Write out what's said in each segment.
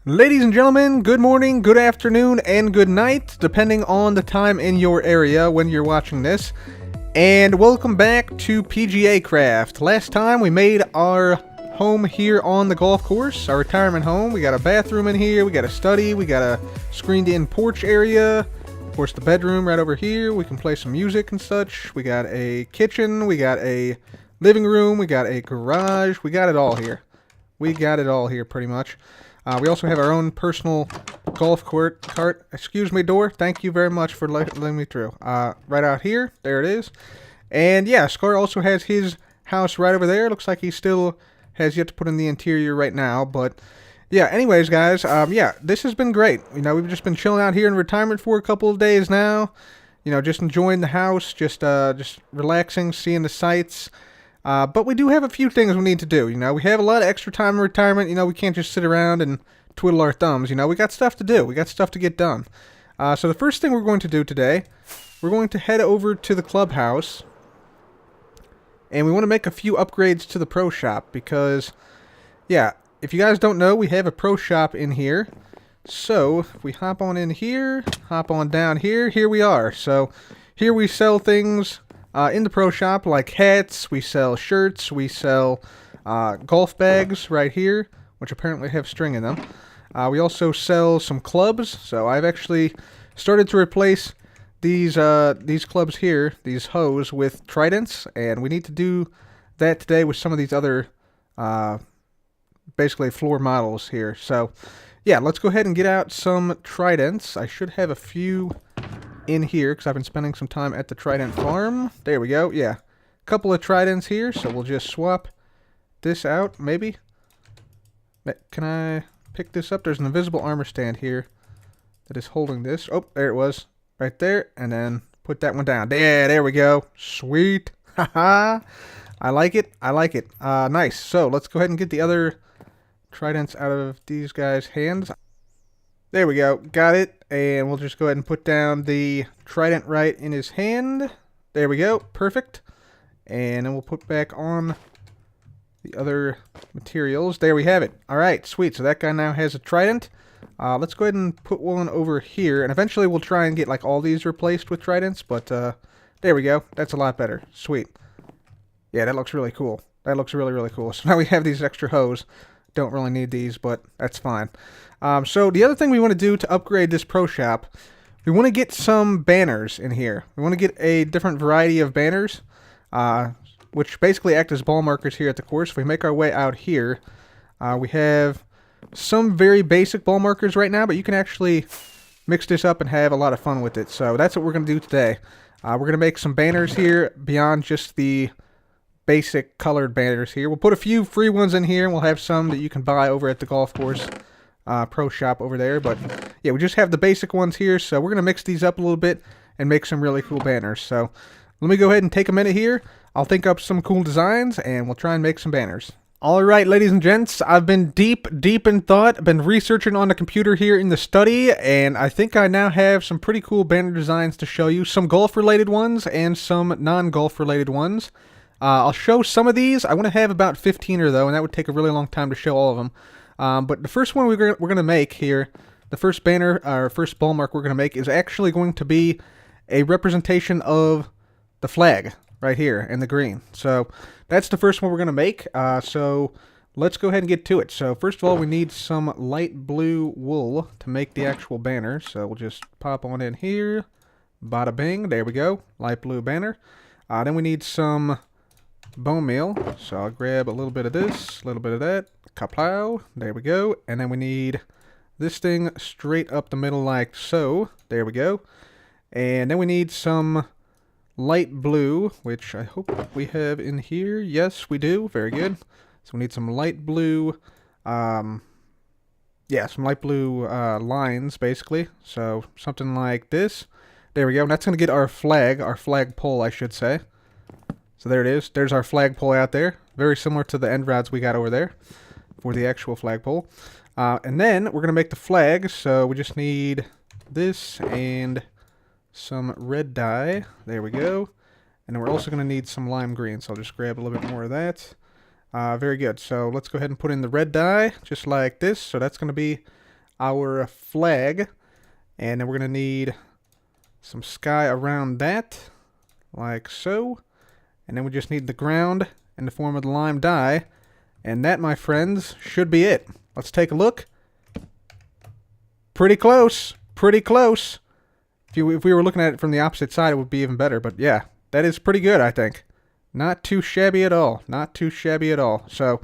Ladies and gentlemen, good morning, good afternoon, and good night, depending on the time in your area when you're watching this. And welcome back to PGA Craft. Last time we made our home here on the golf course, our retirement home. We got a bathroom in here, we got a study, we got a screened-in porch area, of course the bedroom right over here. We can play some music and such. We got a kitchen, we got a living room, we got a garage, we got it all here. We got it all here pretty much. We also have our own personal golf cart. Excuse me, door. Thank you very much for letting me through. Right out here. There it is. And yeah, Scar also has his house right over there. Looks like he still has yet to put in the interior right now. But yeah, anyways, guys, yeah, this has been great. You know, we've just been chilling out here in retirement for a couple of days now. You know, just enjoying the house, just relaxing, seeing the sights. But we do have a few things we need to do. You know, we have a lot of extra time in retirement. You know, we can't just sit around and twiddle our thumbs. You know, we got stuff to do. We got stuff to get done. So the first thing we're going to do today, we're going to head over to the clubhouse. And we want to make a few upgrades to the pro shop because, yeah, if you guys don't know, we have a pro shop in here. So if we hop on in here, hop on down here, here we are. So here we sell things in the pro shop, like hats, we sell shirts, we sell golf bags right here, which apparently have string in them. We also sell some clubs, so I've actually started to replace these clubs here, these hoes, with tridents, and we need to do that today with some of these other, basically floor models here. So, yeah, let's go ahead and get out some tridents. I should have a few in here because I've been spending some time at the Trident farm. There we go. Yeah, a couple of tridents here, so we'll just swap this out maybe. Can I pick this up? There's an invisible armor stand here that is holding this. Oh, there it was right there, and then put that one down. Yeah, there we go. Sweet. Haha. I like it. I like it. Nice. So let's go ahead and get the other tridents out of these guys' hands. There we go. Got it. And we'll just go ahead and put down the trident right in his hand. There we go. Perfect. And then we'll put back on the other materials. There we have it. All right. Sweet. So that guy now has a trident. Let's go ahead and put one over here. And eventually we'll try and get like all these replaced with tridents. But there we go. That's a lot better. Sweet. Yeah, that looks really cool. That looks really, really cool. So now we have these extra hose. Don't really need these, but that's fine. So the other thing we want to do to upgrade this pro shop, we want to get some banners in here. We want to get a different variety of banners, which basically act as ball markers here at the course. If we make our way out here, we have some very basic ball markers right now, but you can actually mix this up and have a lot of fun with it. So that's what we're going to do today. We're going to make some banners here beyond just the basic colored banners here. We'll put a few free ones in here, and we'll have some that you can buy over at the golf course pro shop over there. But yeah, we just have the basic ones here, so we're going to mix these up a little bit and make some really cool banners. So let me go ahead and take a minute here. I'll think up some cool designs, and we'll try and make some banners. All right, ladies and gents, I've been deep in thought. I've been researching on the computer here in the study, and I think I now have some pretty cool banner designs to show you. Some golf-related ones and some non-golf-related ones. I'll show some of these. I want to have about 15 or though, and that would take a really long time to show all of them. But the first one we're going to make here, the first banner, our first ball mark we're going to make is actually going to be a representation of the flag right here in the green. So that's the first one we're going to make. So let's go ahead and get to it. So first of all, we need some light blue wool to make the actual banner. So we'll just pop on in here. Bada bing. There we go. Light blue banner. Then we need some bone meal, so I'll grab a little bit of this, a little bit of that, kapow, there we go, and then we need this thing straight up the middle like so, there we go, and then we need some light blue, which I hope we have in here. Yes, we do. Very good. So we need some light blue, some light blue lines, basically, so something like this. There we go, and that's going to get our flag pole, I should say. So there it is. There's our flagpole out there. Very similar to the end rods we got over there for the actual flagpole. And then we're going to make the flag. So we just need this and some red dye. There we go. And then we're also going to need some lime green. So I'll just grab a little bit more of that. Very good. So let's go ahead and put in the red dye just like this. So that's going to be our flag. And then we're going to need some sky around that, like so. And then we just need the ground in the form of the lime dye. And that, my friends, should be it. Let's take a look. Pretty close. Pretty close. If we were looking at it from the opposite side, it would be even better. But yeah, that is pretty good, I think. Not too shabby at all. Not too shabby at all. So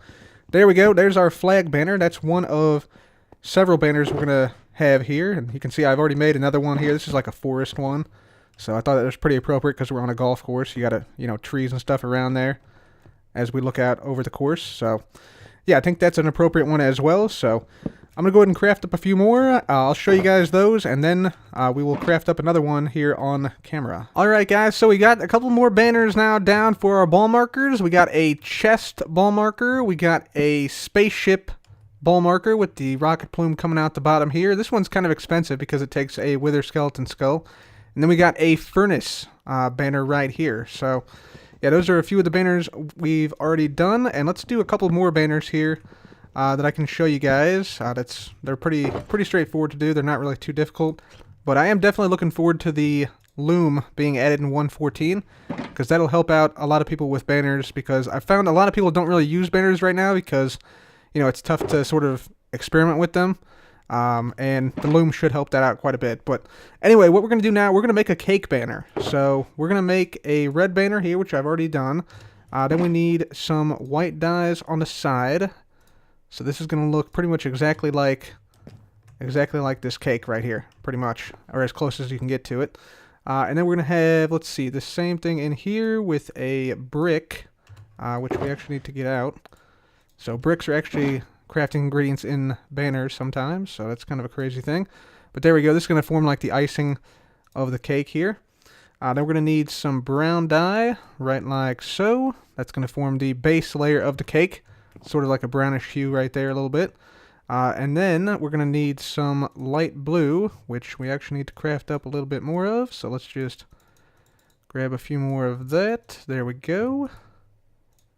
there we go. There's our flag banner. That's one of several banners we're going to have here. And you can see I've already made another one here. This is like a forest one. So I thought that was pretty appropriate because we're on a golf course. You got trees and stuff around there as we look out over the course. So yeah, I think that's an appropriate one as well. So I'm going to go ahead and craft up a few more. I'll show you guys those, and then we will craft up another one here on camera. Alright guys, so we got a couple more banners now down for our ball markers. We got a chest ball marker. We got a spaceship ball marker with the rocket plume coming out the bottom here. This one's kind of expensive because it takes a wither skeleton skull. And then we got a furnace banner right here. So yeah, those are a few of the banners we've already done. And let's do a couple more banners here that I can show you guys. They're pretty straightforward to do. They're not really too difficult. But I am definitely looking forward to the loom being added in 1.14 because that'll help out a lot of people with banners, because I found a lot of people don't really use banners right now because, it's tough to sort of experiment with them. And the loom should help that out quite a bit. But anyway, what we're going to do now, we're going to make a cake banner. So we're going to make a red banner here, which I've already done. Then we need some white dyes on the side. So this is going to look pretty much exactly like this cake right here, pretty much, or as close as you can get to it. And then we're going to have, let's see, the same thing in here with a brick, which we actually need to get out. So bricks are actually crafting ingredients in banners sometimes, so that's kind of a crazy thing. But there we go. This is going to form like the icing of the cake here. Then we're going to need some brown dye, right like so. That's going to form the base layer of the cake, sort of like a brownish hue right there a little bit. And then we're going to need some light blue, which we actually need to craft up a little bit more of. So let's just grab a few more of that. There we go.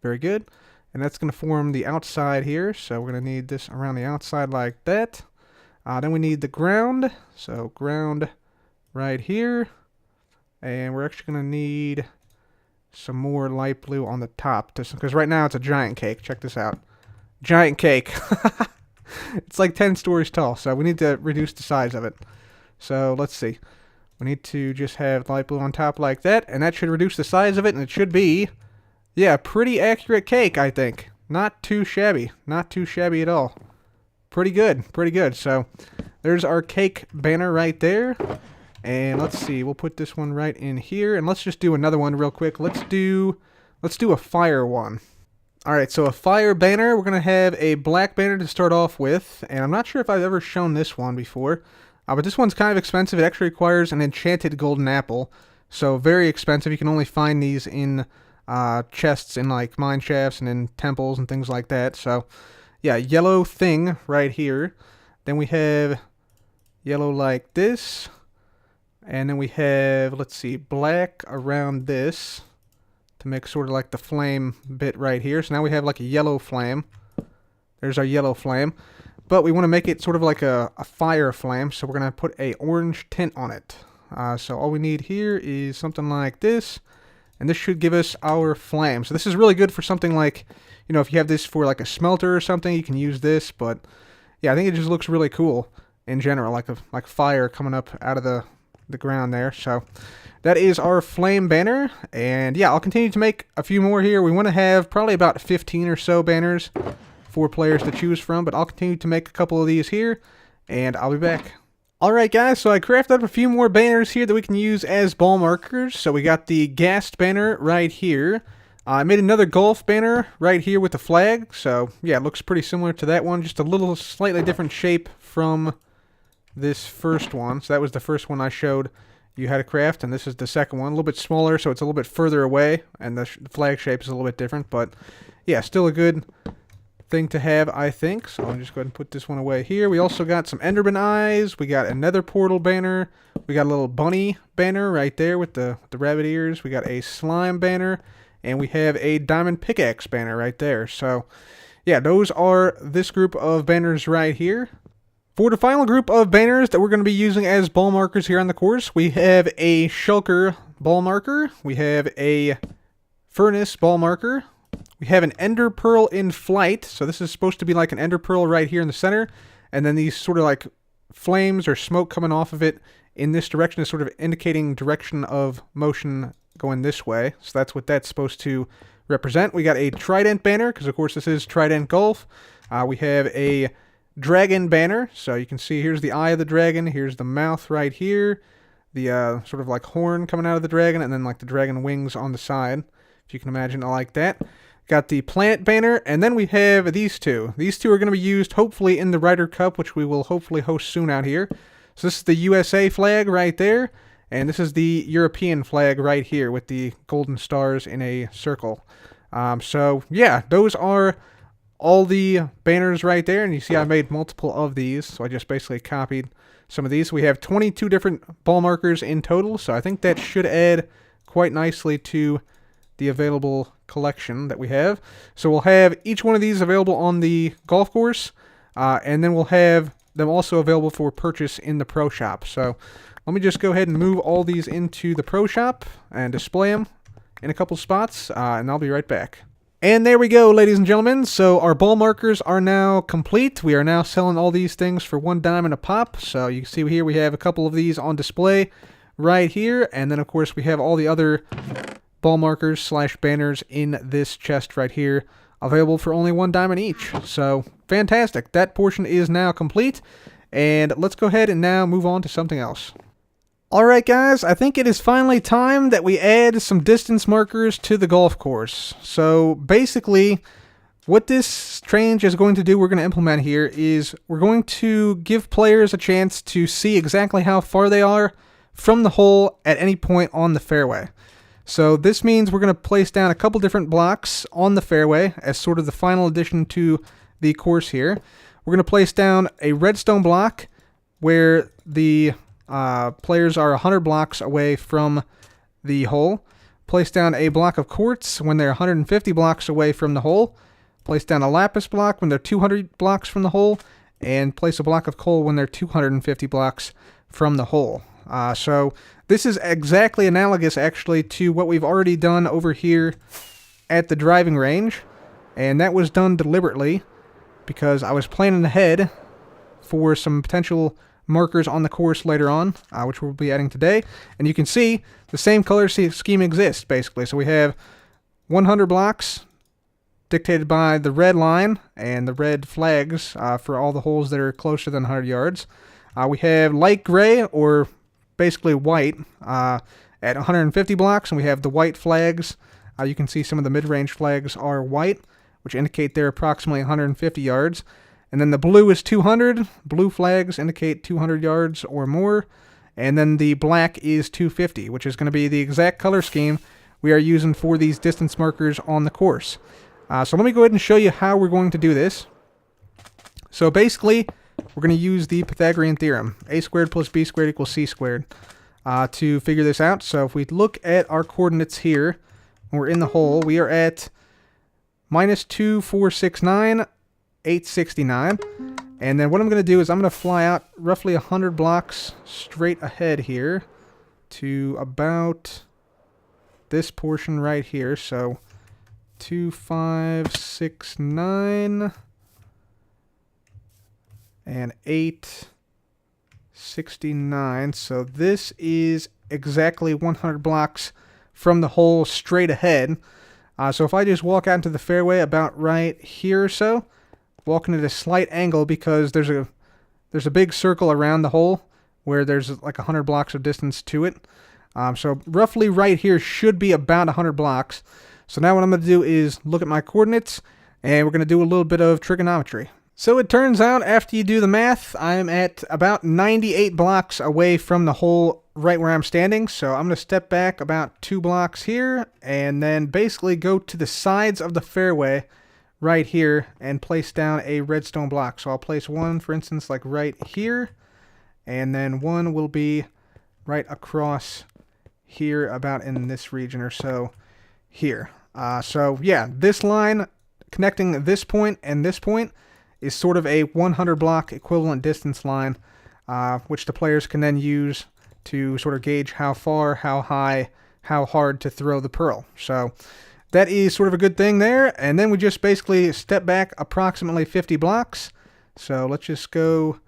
Very good. And that's going to form the outside here. So we're going to need this around the outside like that. Then we need the ground. So ground right here. And we're actually going to need some more light blue on the top, because right now it's a giant cake. Check this out. Giant cake. It's like 10 stories tall, so we need to reduce the size of it. So let's see. We need to just have light blue on top like that, and that should reduce the size of it, and it should be, yeah, pretty accurate cake, I think. Not too shabby. Not too shabby at all. Pretty good. Pretty good. So there's our cake banner right there. And let's see, we'll put this one right in here, and let's just do another one real quick. Let's do a fire one. Alright, so a fire banner, we're going to have a black banner to start off with, and I'm not sure if I've ever shown this one before, but this one's kind of expensive. It actually requires an enchanted golden apple, so very expensive. You can only find these in chests in like mine shafts and in temples and things like that. So yeah, yellow thing right here. Then we have yellow like this. And then we have, let's see, black around this to make sort of like the flame bit right here. So now we have like a yellow flame. There's our yellow flame. But we want to make it sort of like a fire flame, so we're going to put a orange tint on it. So all we need here is something like this, and this should give us our flame. So this is really good for something like, if you have this for like a smelter or something, you can use this. But yeah, I think it just looks really cool in general, like fire coming up out of the ground there. So that is our flame banner, and yeah, I'll continue to make a few more here. We want to have probably about 15 or so banners for players to choose from, but I'll continue to make a couple of these here, and I'll be back. Alright guys, so I crafted up a few more banners here that we can use as ball markers. So we got the ghast banner right here. I made another golf banner right here with the flag, so yeah, it looks pretty similar to that one, just a little slightly different shape from this first one. So that was the first one I showed you how to craft, and this is the second one. A little bit smaller, so it's a little bit further away, and the flag shape is a little bit different, but yeah, still a good thing to have, I think. So I'll just go ahead and put this one away here. We also got some Enderman eyes. We got a nether portal banner. We got a little bunny banner right there with the rabbit ears. We got a slime banner, and we have a diamond pickaxe banner right there. So yeah, those are this group of banners right here. For the final group of banners that we're going to be using as ball markers here on the course, we have a shulker ball marker, we have a furnace ball marker, we have an ender pearl in flight, so this is supposed to be like an ender pearl right here in the center, and then these sort of like flames or smoke coming off of it in this direction is sort of indicating direction of motion going this way, so that's what that's supposed to represent. We got a trident banner, because of course this is Trident Golf. We have a dragon banner, so you can see here's the eye of the dragon, here's the mouth right here, the sort of like horn coming out of the dragon, and then like the dragon wings on the side, if you can imagine it like that. Got the planet banner, and then we have these two. These two are going to be used hopefully in the Ryder Cup, which we will hopefully host soon out here. So this is the USA flag right there, and this is the European flag right here with the golden stars in a circle. So yeah, those are all the banners right there, and you see I made multiple of these, so I just basically copied some of these. We have 22 different ball markers in total, so I think that should add quite nicely to the available collection that we have. So we'll have each one of these available on the golf course, and then we'll have them also available for purchase in the Pro Shop. So let me just go ahead and move all these into the Pro Shop and display them in a couple spots, and I'll be right back. And there we go, ladies and gentlemen. So our ball markers are now complete. We are now selling all these things for $1 a pop. So you can see here we have a couple of these on display right here. And then, of course, we have all the other ball markers / banners in this chest right here, available for only $1 each. So fantastic. That portion is now complete. And let's go ahead and now move on to something else. Alright guys, I think it is finally time that we add some distance markers to the golf course. So basically, what this change is going to do, we're going to implement here, is we're going to give players a chance to see exactly how far they are from the hole at any point on the fairway. So this means we're going to place down a couple different blocks on the fairway as sort of the final addition to the course here. We're going to place down a redstone block where the players are 100 blocks away from the hole. Place down a block of quartz when they're 150 blocks away from the hole. Place down a lapis block when they're 200 blocks from the hole. And place a block of coal when they're 250 blocks from the hole. So this is exactly analogous actually to what we've already done over here at the driving range. And that was done deliberately because I was planning ahead for some potential markers on the course later on, which we'll be adding today. And you can see the same color scheme exists, basically. So we have 100 blocks dictated by the red line and the red flags for all the holes that are closer than 100 yards. We have light gray, or basically white, at 150 blocks, and we have the white flags. You can see some of the mid-range flags are white, which indicate they're approximately 150 yards. And then the blue is 200. Blue flags indicate 200 yards or more. And then the black is 250, which is going to be the exact color scheme we are using for these distance markers on the course. So let me go ahead and show you how we're going to do this. So basically, we're going to use the Pythagorean theorem, a squared plus b squared equals c squared, to figure this out. So if we look at our coordinates here, when we're in the hole, we are at -2469, 869. And then what I'm going to do is I'm going to fly out roughly 100 blocks straight ahead here to about this portion right here. So 2569 and 869. So this is exactly 100 blocks from the hole straight ahead. So if I just walk out into the fairway about right here or so, walking at a slight angle because there's a big circle around the hole where there's like 100 blocks of distance to it. So roughly right here should be about 100 blocks. So now what I'm going to do is look at my coordinates, and we're going to do a little bit of trigonometry. So it turns out after you do the math, I'm at about 98 blocks away from the hole right where I'm standing. So I'm going to step back about 2 blocks here and then basically go to the sides of the fairway right here and place down a redstone block. So I'll place one, for instance, like right here, and then one will be right across here about in this region or so here. So yeah, this line connecting this point and this point is sort of a 100 block equivalent distance line, which the players can then use to sort of gauge how far, how high, how hard to throw the pearl. So that is sort of a good thing there. And then we just basically step back approximately 50 blocks. So let's just go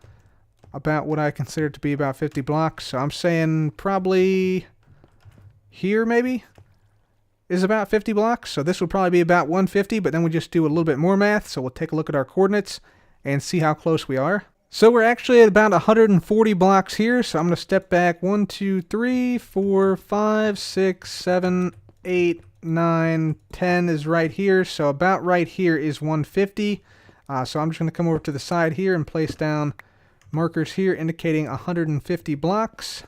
about what I consider to be about 50 blocks. So I'm saying probably here maybe is about 50 blocks. So this would probably be about 150, but then we just do a little bit more math. So we'll take a look at our coordinates and see how close we are. So we're actually at about 140 blocks here. So I'm going to step back 1, 2, 3, 4, 5, 6, 7, 8, 9, 10 is right here. So about right here is 150. So I'm just going to come over to the side here and place down markers here indicating 150 blocks.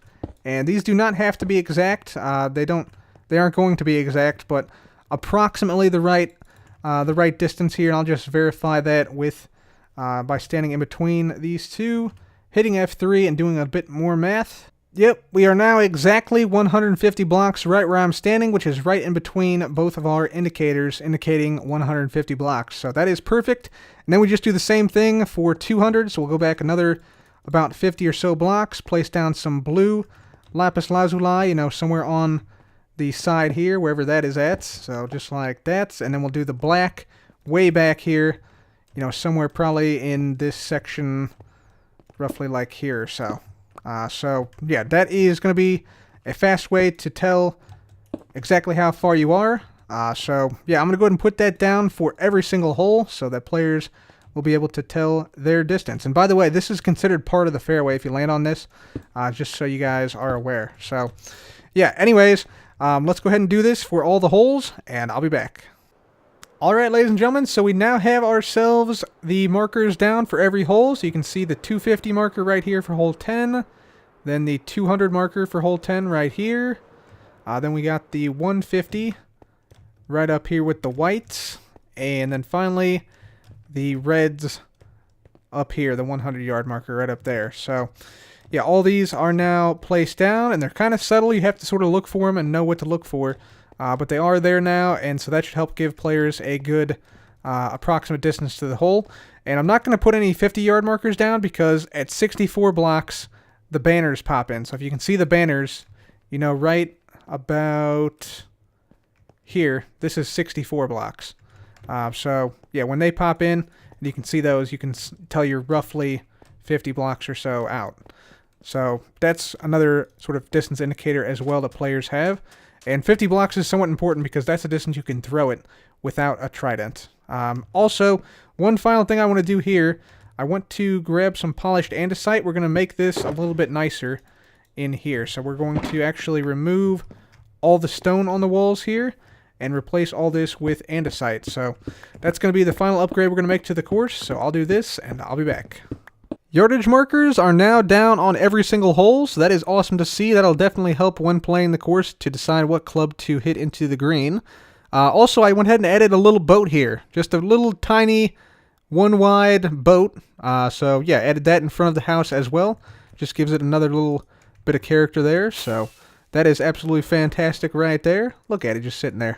And these do not have to be exact. They aren't going to be exact, but approximately the right distance here. And I'll just verify that with by standing in between these two, hitting F3 and doing a bit more math. Yep, we are now exactly 150 blocks right where I'm standing, which is right in between both of our indicators indicating 150 blocks. So that is perfect. And then we just do the same thing for 200. So we'll go back another about 50 or so blocks, place down some blue lapis lazuli, somewhere on the side here, wherever that is at. So just like that. And then we'll do the black way back here, somewhere probably in this section, roughly like here or so. So yeah, that is going to be a fast way to tell exactly how far you are. So yeah, I'm going to go ahead and put that down for every single hole so that players will be able to tell their distance. And by the way, this is considered part of the fairway if you land on this, just so you guys are aware. So yeah, anyways, let's go ahead and do this for all the holes, and I'll be back. Alright, ladies and gentlemen, so we now have ourselves the markers down for every hole. So you can see the 250 marker right here for hole 10, then the 200 marker for hole 10 right here. Then we got the 150 right up here with the whites, and then finally the reds up here, the 100-yard marker right up there. So yeah, all these are now placed down, and they're kind of subtle. You have to sort of look for them and know what to look for. But they are there now, and so that should help give players a good approximate distance to the hole. And I'm not going to put any 50-yard markers down because at 64 blocks, the banners pop in. So if you can see the banners, right about here, this is 64 blocks. So yeah, when they pop in, and you can see those, you can tell you're roughly 50 blocks or so out. So that's another sort of distance indicator as well that players have. And 50 blocks is somewhat important because that's the distance you can throw it without a trident. Also, one final thing I want to do here, I want to grab some polished andesite. We're going to make this a little bit nicer in here. So we're going to actually remove all the stone on the walls here and replace all this with andesite. So that's going to be the final upgrade we're going to make to the course. So I'll do this and I'll be back. Yardage markers are now down on every single hole, so that is awesome to see. That'll definitely help when playing the course to decide what club to hit into the green. Also, I went ahead and added a little boat here. Just a little tiny one-wide boat. So yeah, added that in front of the house as well. Just gives it another little bit of character there. So that is absolutely fantastic right there. Look at it just sitting there.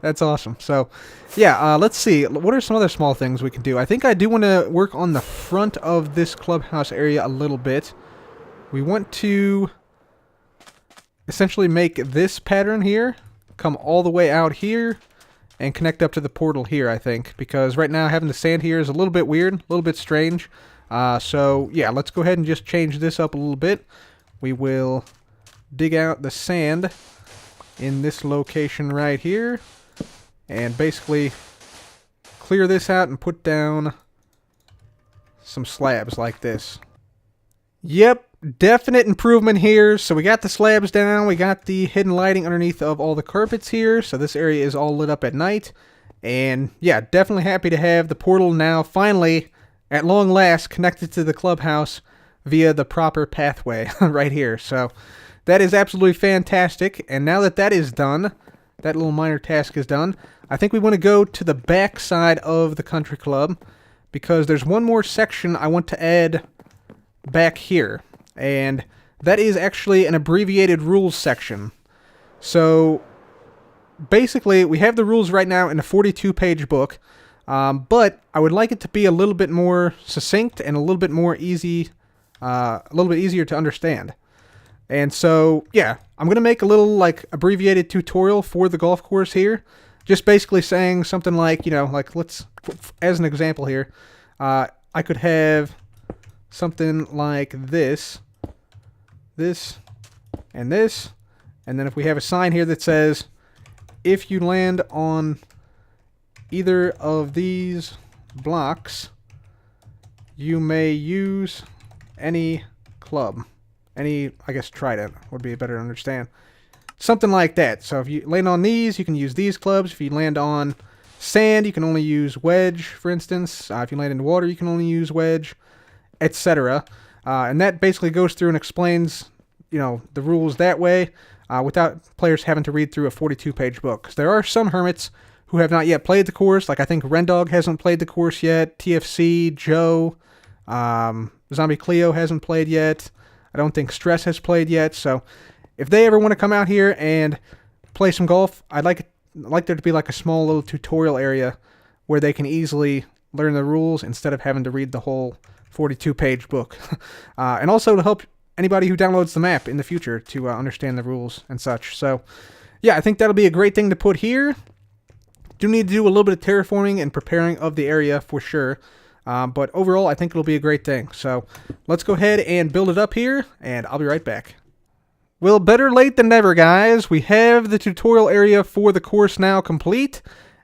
That's awesome. So, yeah, let's see. What are some other small things we can do? I think I do want to work on the front of this clubhouse area a little bit. We want to essentially make this pattern here come all the way out here and connect up to the portal here, I think. Because right now having the sand here is a little bit weird, a little bit strange. So, yeah, let's go ahead and just change this up a little bit. We will dig out the sand in this location right here and basically clear this out and put down some slabs like this. Yep, definite improvement here. So we got the slabs down, we got the hidden lighting underneath of all the carpets here, so this area is all lit up at night. And yeah, definitely happy to have the portal now finally at long last connected to the clubhouse via the proper pathway right here. So that is absolutely fantastic, and now that that is done, that little minor task is done, I think we want to go to the back side of the country club, because there's one more section I want to add back here, and that is actually an abbreviated rules section. So, basically, we have the rules right now in a 42-page book, But I would like it to be a little bit more succinct and a little bit more easy, a little bit easier to understand. And so, yeah, I'm going to make a little, like, abbreviated tutorial for the golf course here. Just basically saying something like, like, let's, as an example here, I could have something like this, and this. And then if we have a sign here that says, if you land on either of these blocks, you may use any club. Any, I guess, trident would be better to understand. Something like that. So if you land on these, you can use these clubs. If you land on sand, you can only use wedge, for instance. If you land in water, you can only use wedge, etc. And that basically goes through and explains, the rules that way, without players having to read through a 42-page book. 'Cause there are some hermits who have not yet played the course. Like, I think Rendog hasn't played the course yet. TFC, Joe, Zombie Cleo hasn't played yet. I don't think Stress has played yet. So if they ever want to come out here and play some golf, I'd like there to be like a small little tutorial area where they can easily learn the rules instead of having to read the whole 42-page book. And also to help anybody who downloads the map in the future to understand the rules and such. So yeah, I think that'll be a great thing to put here. Do need to do a little bit of terraforming and preparing of the area for sure. But overall, I think it'll be a great thing. So let's go ahead and build it up here, and I'll be right back. Well, better late than never, guys. We have the tutorial area for the course now complete,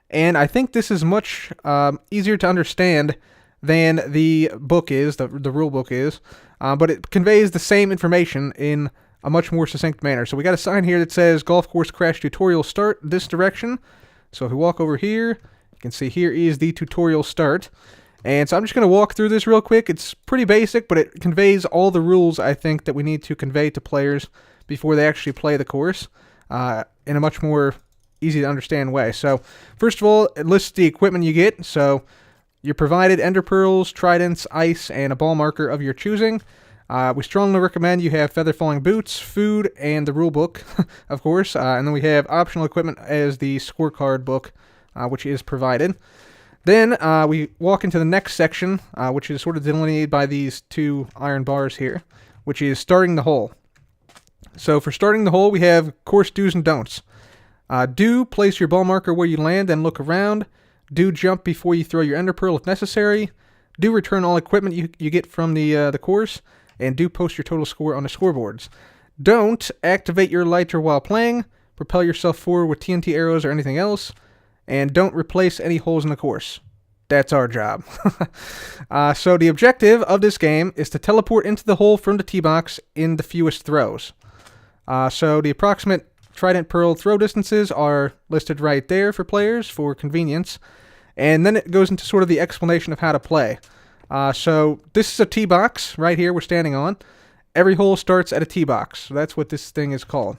and I think this is much easier to understand than the book is, the rule book is, but it conveys the same information in a much more succinct manner. So we got a sign here that says Golf Course Crash Tutorial Start this direction. So if we walk over here, you can see here is the tutorial start. And so I'm just going to walk through this real quick. It's pretty basic, but it conveys all the rules, I think, that we need to convey to players before they actually play the course in a much more easy-to-understand way. So first of all, it lists the equipment you get. So you're provided ender pearls, tridents, ice, and a ball marker of your choosing. We strongly recommend you have feather-falling boots, food, and the rule book, of course. And then we have optional equipment as the scorecard book, which is provided. Then we walk into the next section, which is sort of delineated by these two iron bars here, which is starting the hole. So for starting the hole, we have course do's and don'ts. Do place your ball marker where you land and look around. Do jump before you throw your ender pearl if necessary. Do return all equipment you get from the course. And do post your total score on the scoreboards. Don't activate your lighter while playing. Propel yourself forward with TNT arrows or anything else. And don't replace any holes in the course. That's our job. So the objective of this game is to teleport into the hole from the tee box in the fewest throws. So the approximate trident pearl throw distances are listed right there for players for convenience. And then it goes into sort of the explanation of how to play. So this is a tee box right here we're standing on. Every hole starts at a tee box. So that's what this thing is called.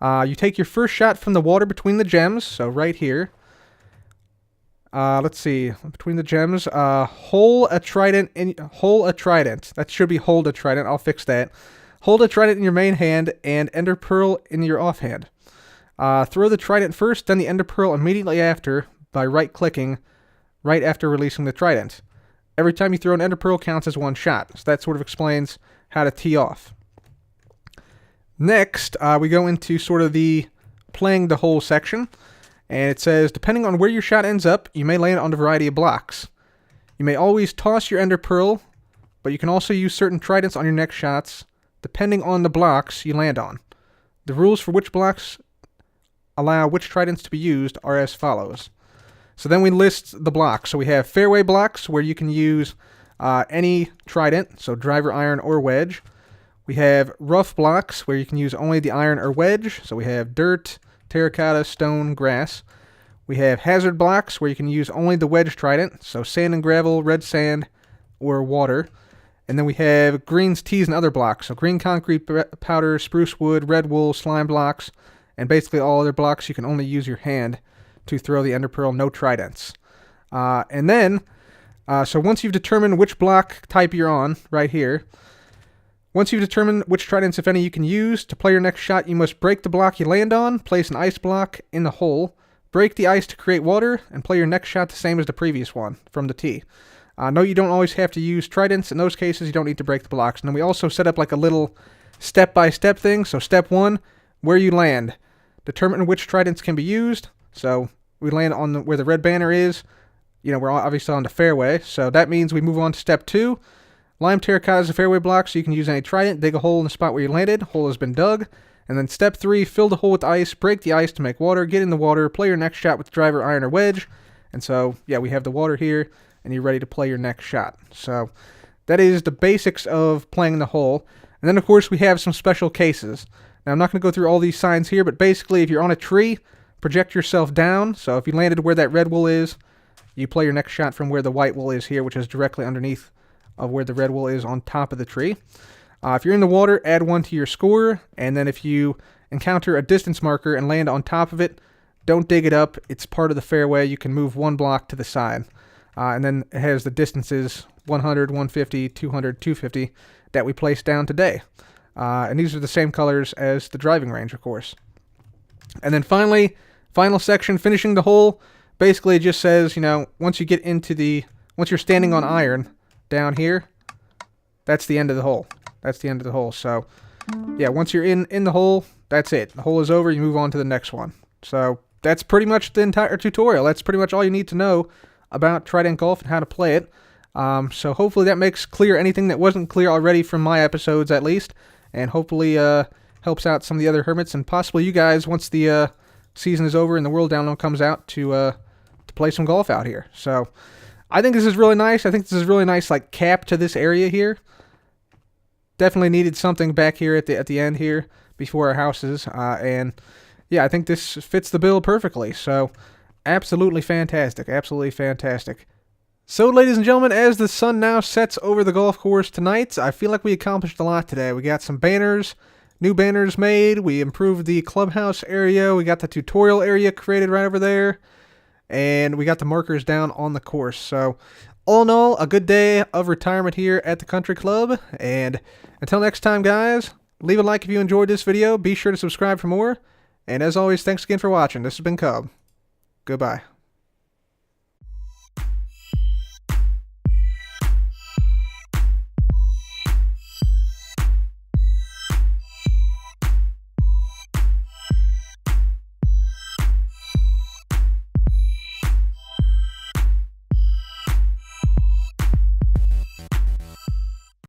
You take your first shot from the water between the gems. So right here. Let's see. Between the gems. Hole a trident. That should be hold a trident. I'll fix that. Hold a trident in your main hand and ender pearl in your offhand. Throw the trident first, then the ender pearl immediately after by right-clicking right after releasing the trident. Every time you throw an ender pearl counts as one shot. So that sort of explains how to tee off. Next, we go into sort of the playing the hole section. And it says, depending on where your shot ends up, you may land on a variety of blocks. You may always toss your ender pearl, but you can also use certain tridents on your next shots, depending on the blocks you land on. The rules for which blocks allow which tridents to be used are as follows. So then we list the blocks. So we have fairway blocks, where you can use any trident, so driver, iron, or wedge. We have rough blocks, where you can use only the iron or wedge. So we have dirt, terracotta, stone, grass. We have hazard blocks, where you can use only the wedge trident, so sand and gravel, red sand, or water. And then we have greens, tees, and other blocks, so green concrete, powder, spruce wood, red wool, slime blocks, and basically all other blocks you can only use your hand to throw the ender pearl, no tridents. And then, so once you've determined which block type you're on, right here, once you've determined which tridents, if any, you can use, to play your next shot, you must break the block you land on, place an ice block in the hole, break the ice to create water, and play your next shot the same as the previous one from the tee. No, you don't always have to use tridents. In those cases, you don't need to break the blocks. And then we also set up like a little step-by-step thing. So step 1, where you land. Determine which tridents can be used. So we land on where the red banner is. You know, we're obviously on the fairway. So that means we move on to step 2. Lime terracotta is a fairway block, so you can use any trident. Dig a hole in the spot where you landed. Hole has been dug. And then step 3, fill the hole with ice. Break the ice to make water. Get in the water. Play your next shot with the driver, iron, or wedge. And so, yeah, we have the water here, and you're ready to play your next shot. So that is the basics of playing the hole. And then, of course, we have some special cases. Now, I'm not going to go through all these signs here, but basically, if you're on a tree, project yourself down. So if you landed where that red wool is, you play your next shot from where the white wool is here, which is directly underneath of where the red wool is on top of the tree. If you're in the water, add 1 to your score. And then if you encounter a distance marker and land on top of it, don't dig it up. It's part of the fairway. You can move 1 block to the side. And then it has the distances 100, 150, 200, 250 that we placed down today. And these are the same colors as the driving range, of course. And then finally, final section, finishing the hole. Basically, it just says, you know, once you're standing on iron down here, that's the end of the hole. That's the end of the hole. So, yeah, once you're in the hole, that's it. The hole is over. You move on to the next one. So that's pretty much the entire tutorial. That's pretty much all you need to know about Trident Golf and how to play it. So hopefully that makes clear anything that wasn't clear already from my episodes, at least. And hopefully helps out some of the other hermits and possibly you guys once the season is over and the World Download comes out to play some golf out here. So I think this is really nice. I think this is really nice, like, cap to this area here. Definitely needed something back here at the end here before our houses. And yeah, I think this fits the bill perfectly. So absolutely fantastic. Absolutely fantastic. So, ladies and gentlemen, as the sun now sets over the golf course tonight, I feel like we accomplished a lot today. We got some banners, new banners made. We improved the clubhouse area. We got the tutorial area created right over there. And we got the markers down on the course. So, all in all, a good day of retirement here at the country club. And until next time, guys, leave a like if you enjoyed this video. Be sure to subscribe for more. And as always, thanks again for watching. This has been Cub. Goodbye.